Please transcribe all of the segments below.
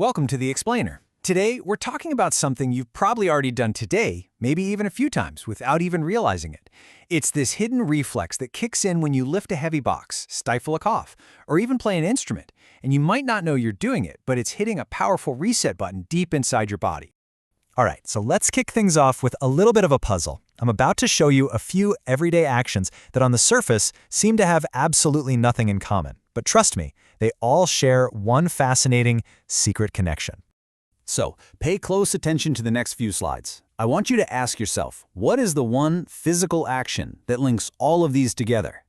Welcome to The Explainer. Today, we're talking about something you've probably already done today, maybe even a few times, without even realizing it. It's this hidden reflex that kicks in when you lift a heavy box, stifle a cough, or even play an instrument, and you might not know you're doing it, but it's hitting a powerful reset button deep inside your body. All right, so let's kick things off with a little bit of a puzzle. I'm about to show you a few everyday actions that on the surface seem to have absolutely nothing in common. But trust me, they all share one fascinating secret connection. So, pay close attention to the next few slides. I want you to ask yourself, what is the one physical action that links all of these together?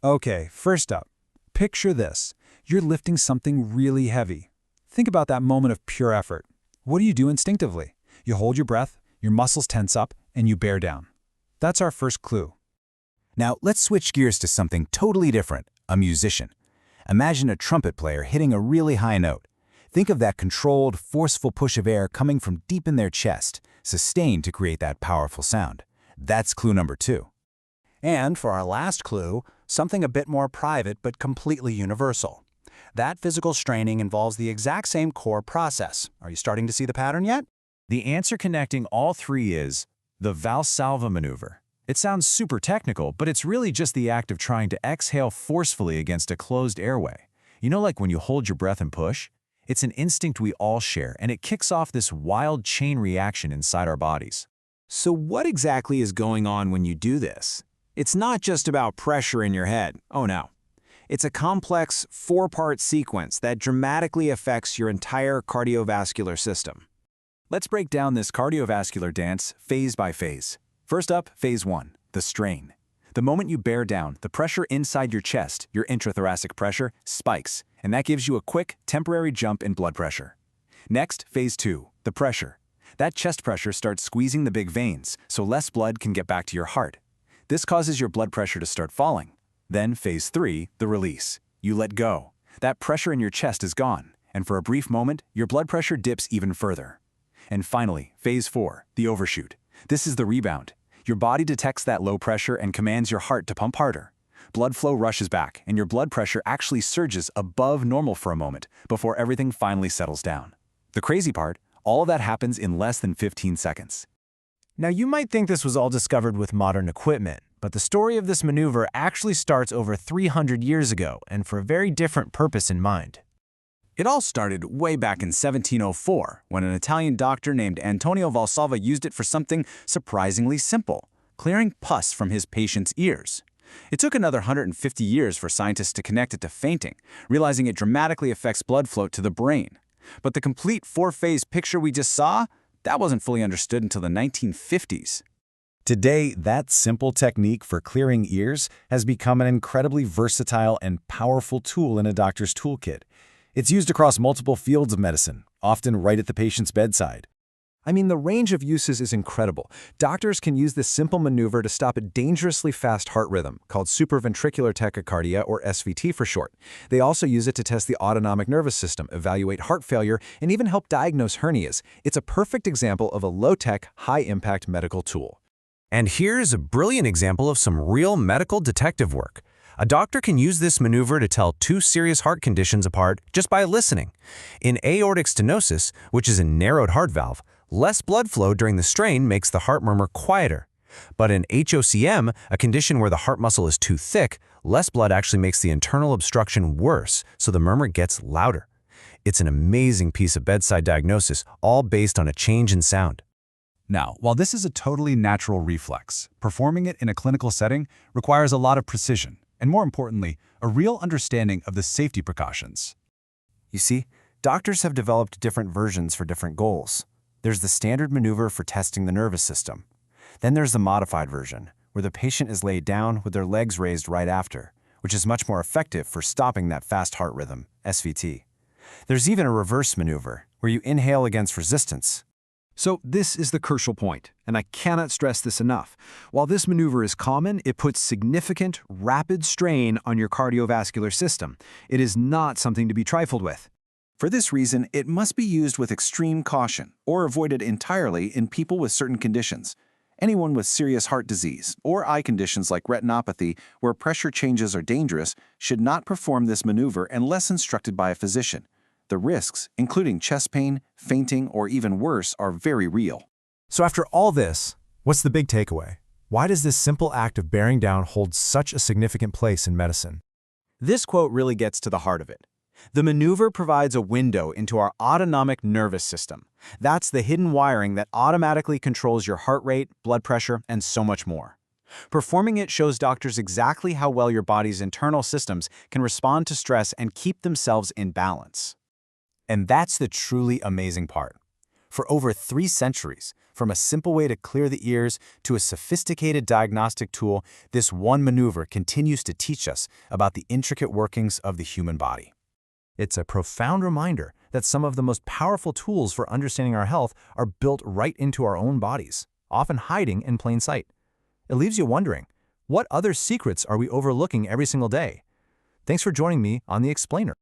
Okay, first up, picture this. You're lifting something really heavy. Think about that moment of pure effort. What do you do instinctively? You hold your breath, your muscles tense up, and you bear down. That's our first clue. Now, let's switch gears to something totally different, a musician. Imagine a trumpet player hitting a really high note. Think of that controlled, forceful push of air coming from deep in their chest, sustained to create that powerful sound. That's clue number 2. And for our last clue, something a bit more private but completely universal. That physical straining involves the exact same core process. Are you starting to see the pattern yet? The answer connecting all three is the Valsalva maneuver. It sounds super technical, but it's really just the act of trying to exhale forcefully against a closed airway. You know, like when you hold your breath and push? It's an instinct we all share, and it kicks off this wild chain reaction inside our bodies. So what exactly is going on when you do this? It's not just about pressure in your head. Oh no. It's a complex 4-part sequence that dramatically affects your entire cardiovascular system. Let's break down this cardiovascular dance phase by phase. First up, phase 1, the strain. The moment you bear down, the pressure inside your chest, your intrathoracic pressure, spikes, and that gives you a quick, temporary jump in blood pressure. Next, phase 2, the pressure. That chest pressure starts squeezing the big veins, so less blood can get back to your heart. This causes your blood pressure to start falling. Then phase 3, the release. You let go. That pressure in your chest is gone, and for a brief moment, your blood pressure dips even further. And finally, phase 4, the overshoot. This is the rebound. Your body detects that low pressure and commands your heart to pump harder. Blood flow rushes back, and your blood pressure actually surges above normal for a moment before everything finally settles down. The crazy part, all of that happens in less than 15 seconds. Now, you might think this was all discovered with modern equipment, but the story of this maneuver actually starts over 300 years ago and for a very different purpose in mind. It all started way back in 1704, when an Italian doctor named Antonio Valsalva used it for something surprisingly simple, clearing pus from his patients' ears. It took another 150 years for scientists to connect it to fainting, realizing it dramatically affects blood flow to the brain. But the complete 4-phase picture we just saw, that wasn't fully understood until the 1950s. Today, that simple technique for clearing ears has become an incredibly versatile and powerful tool in a doctor's toolkit. It's used across multiple fields of medicine, often right at the patient's bedside. I mean, the range of uses is incredible. Doctors can use this simple maneuver to stop a dangerously fast heart rhythm, called supraventricular tachycardia, or SVT for short. They also use it to test the autonomic nervous system, evaluate heart failure, and even help diagnose hernias. It's a perfect example of a low-tech, high-impact medical tool. And here's a brilliant example of some real medical detective work. A doctor can use this maneuver to tell two serious heart conditions apart just by listening. In aortic stenosis, which is a narrowed heart valve, less blood flow during the strain makes the heart murmur quieter. But in HOCM, a condition where the heart muscle is too thick, less blood actually makes the internal obstruction worse, so the murmur gets louder. It's an amazing piece of bedside diagnosis, all based on a change in sound. Now, while this is a totally natural reflex, performing it in a clinical setting requires a lot of precision, and more importantly, a real understanding of the safety precautions. You see, doctors have developed different versions for different goals. There's the standard maneuver for testing the nervous system. Then there's the modified version, where the patient is laid down with their legs raised right after, which is much more effective for stopping that fast heart rhythm, SVT. There's even a reverse maneuver, where you inhale against resistance. So this is the crucial point, and I cannot stress this enough. While this maneuver is common, it puts significant, rapid strain on your cardiovascular system. It is not something to be trifled with. For this reason, it must be used with extreme caution or avoided entirely in people with certain conditions. Anyone with serious heart disease or eye conditions like retinopathy, where pressure changes are dangerous, should not perform this maneuver unless instructed by a physician. The risks, including chest pain, fainting, or even worse, are very real. So after all this, what's the big takeaway? Why does this simple act of bearing down hold such a significant place in medicine? This quote really gets to the heart of it. The maneuver provides a window into our autonomic nervous system. That's the hidden wiring that automatically controls your heart rate, blood pressure, and so much more. Performing it shows doctors exactly how well your body's internal systems can respond to stress and keep themselves in balance. And that's the truly amazing part. For over 3 centuries, from a simple way to clear the ears to a sophisticated diagnostic tool, this one maneuver continues to teach us about the intricate workings of the human body. It's a profound reminder that some of the most powerful tools for understanding our health are built right into our own bodies, often hiding in plain sight. It leaves you wondering, what other secrets are we overlooking every single day? Thanks for joining me on The Explainer.